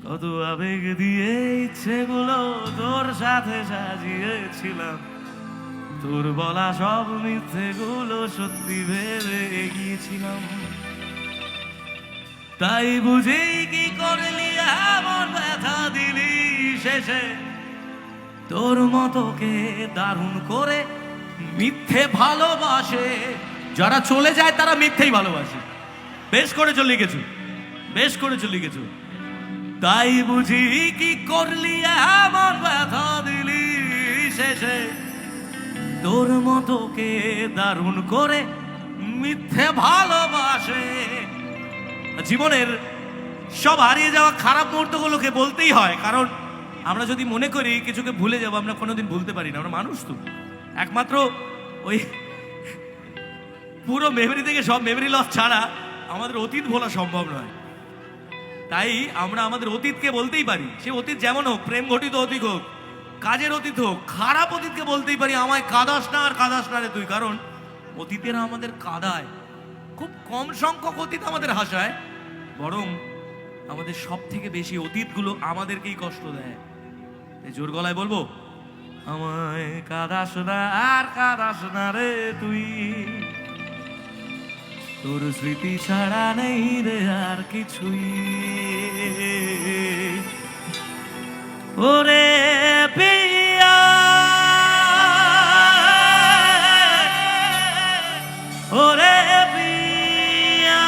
কত আবেগ দিয়ে ইচ্ছেগুলো তোর সাথে সাজিয়েছিলাম, তোর বলা সব মিথ্যেগুলো সত্যি ভেবে এগিয়েছিলাম। তাই বুঝি কি করলি এমন ব্যথা দিলি শেষে, তোর মতোকে দারুণ করে মিথ্যে ভালোবাসে। যারা চলে যায় তারা মিথ্যেই ভালোবাসে। বেশ করে চলে গেছো, বেশ করে চলে গেছো। তাই বুঝি কি করলি এমন ব্যথা দিলি শেষে, তোর মতোকে দারুণ করে মিথ্যে ভালোবাসে। জীবনের সব হারিয়ে যাওয়া খারাপ মুহূর্তগুলোকে বলতেই হয়, কারণ আমরা যদি মনে করি কিছুকে ভুলে যাবো, আমরা কোনোদিন ভুলতে পারি না। আমরা মানুষ তো, একমাত্র ওই পুরো মেমরি থেকে সব মেমরি লস ছাড়া আমাদের অতীত ভোলা সম্ভব নয়। তাই আমরা আমাদের অতীতকে বলতেই পারি, সে অতীত যেমন হোক, প্রেম ঘটিত অতীত হোক, কাজের অতীত হোক, খারাপ অতীতকে বলতেই পারি আমায় কাঁদাস না আর কাঁদাস না রে তুই। কারণ অতীতেরা আমাদের কাঁদায়, খুব কম সংখ্যক অতীত আমাদের হাসায়, বরং আমাদের সব থেকে বেশি অতীতগুলো আমাদেরকেই কষ্ট দেয়। এই জোর গলায় বলবো, আমায় কাঁদাস না আর কাঁদাস না রে তুই, তোর স্মৃতি ছাড়া নেই রে আর কিছুই। ওরে পিয়া ওরে পিয়া,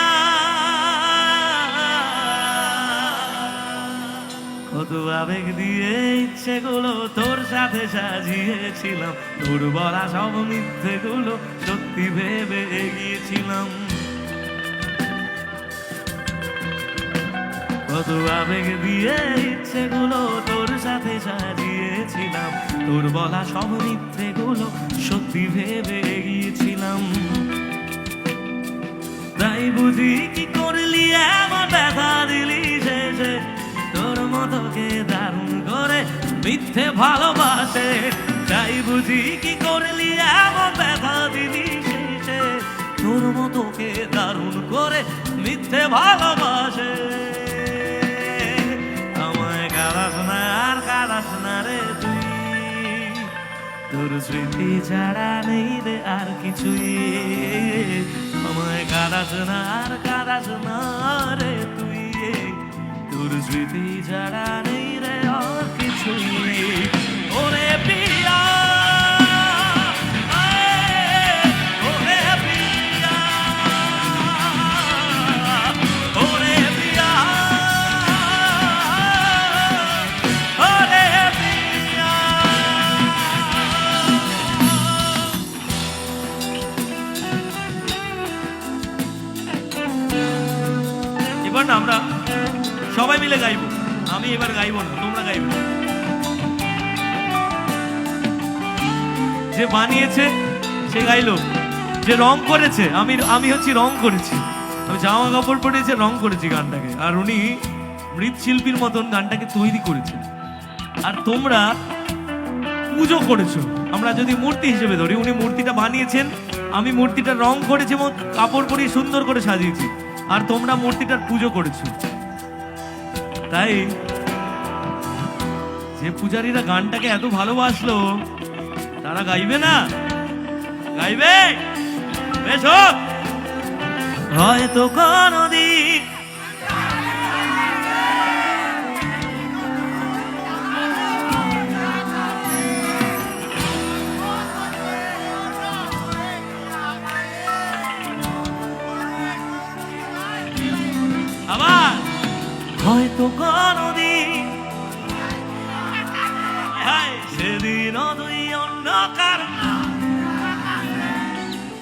কত আবেগ দিয়ে ইচ্ছেগুলো তোর সাথে সাজিয়েছিলাম, তোর বলা সব মিথ্যেগুলো সত্যি ভেবে এগিয়েছিলাম। কত আবেগ দিয়ে ইচ্ছেগুলো তোর সাথে সাজিয়েছিলাম, তোর বলা সব মিথ্যেগুলো সত্যি ভেবে এগিয়েছিলাম। তাই বুঝি কি করলি এমন ব্যথা দিলি শেষে, তোর মতোকে দারুণ করে মিথ্যে ভালোবাসে। তাই বুঝি কি করলি এমন ব্যথা দিলি শেষে, তোর মতোকে দারুণ করে মিথ্যে ভালোবাসে। আমায় কাঁদাস না আর কাঁদাস না রে তুই, তোর স্মৃতি ছাড়া নেই রে আর কিছুই। আমায় কাঁদাস না আর কাঁদাস না রে তুই, তোর স্মৃতি ছাড়া নেই রে আর কিছুই। ওরে পিয়া ওরে পিয়া ওরে পিয়া ওরে পিয়া। এবার না আমরা সবাই মিলে গাইবো, আমি এবার গাইবো না, তোমরা গাইবে। যে বানিয়েছে সে গাইলো, যে রং করেছে, আমি হচ্ছি রং করেছি, আমি জামা কাপড় পরেছে রং করেছি গানটাকে, আর উনি মৃৎশিল্পীর মতন গানটাকে তৈরি করেছে, আর তোমরা পুজো করেছো। আমরা যদি মূর্তি হিসেবে ধরি, উনি মূর্তিটা বানিয়েছেন, আমি মূর্তিটা রং করেছি এবং কাপড় পরিয়ে সুন্দর করে সাজিয়েছি, আর তোমরা মূর্তিটার পুজো করেছো। তাই যে পূজারীরা গানটাকে এত ভালোবাসলো তারা গাইবে না? গাইবে? বেশ হোক। হয়তো কোনদিন আবার হয়তো কোনদিন সেদিন তুই অন্য কারণ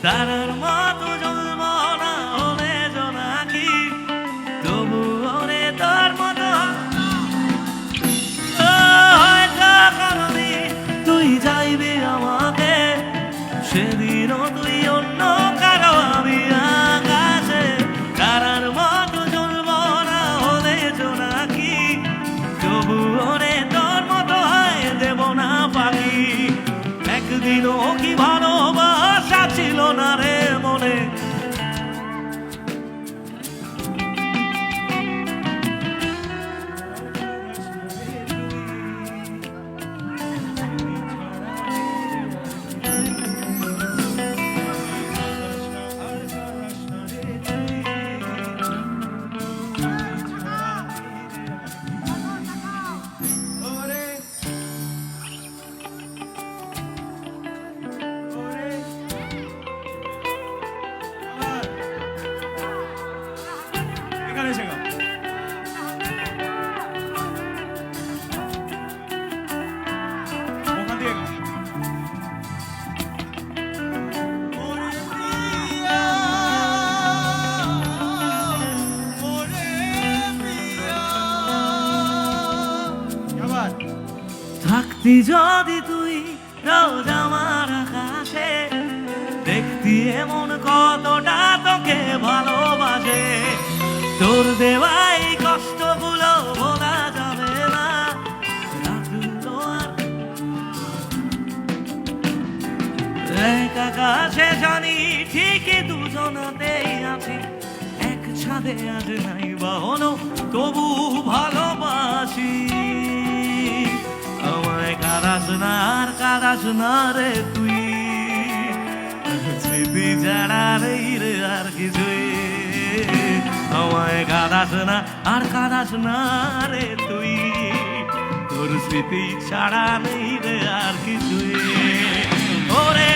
তারার মতো জ্বলব না হলে জোনাকি, তবু ওরে তোর মতো হয়তো কোনদিন তুই যাইবি আমাকে, সেদিন তুই অন্য কারো আমি আকাশে, তারার মতো জ্বলব না হলে জোনাকি, তবু ওরে তোর মতো হয় দেব না পাখি। একদিনও কি ভালোবাসা ছিল না রে মনে, যদি তুই রোজ আমার আকাশে দেখতি এমন কতটা তোকে ভালোবাসে, তোর দেওয়াই কষ্টগুলো বলা যাবে না, রাতগুলো আর এক আকাশে জানি ঠিকই দুজনাতেই আছি, এক ছাদে আজ নাই বা হলো তবু ভালোবাসি। আমায় কাঁদাস না আর কাঁদাস না রে তুই, স্মৃতি ছাড়া নেই রে আর কিছুই। আমায় কাঁদাস না আর কাঁদাস না রে তুই, তোর স্মৃতি ছাড়া নেই রে আর কিছুই। ওরে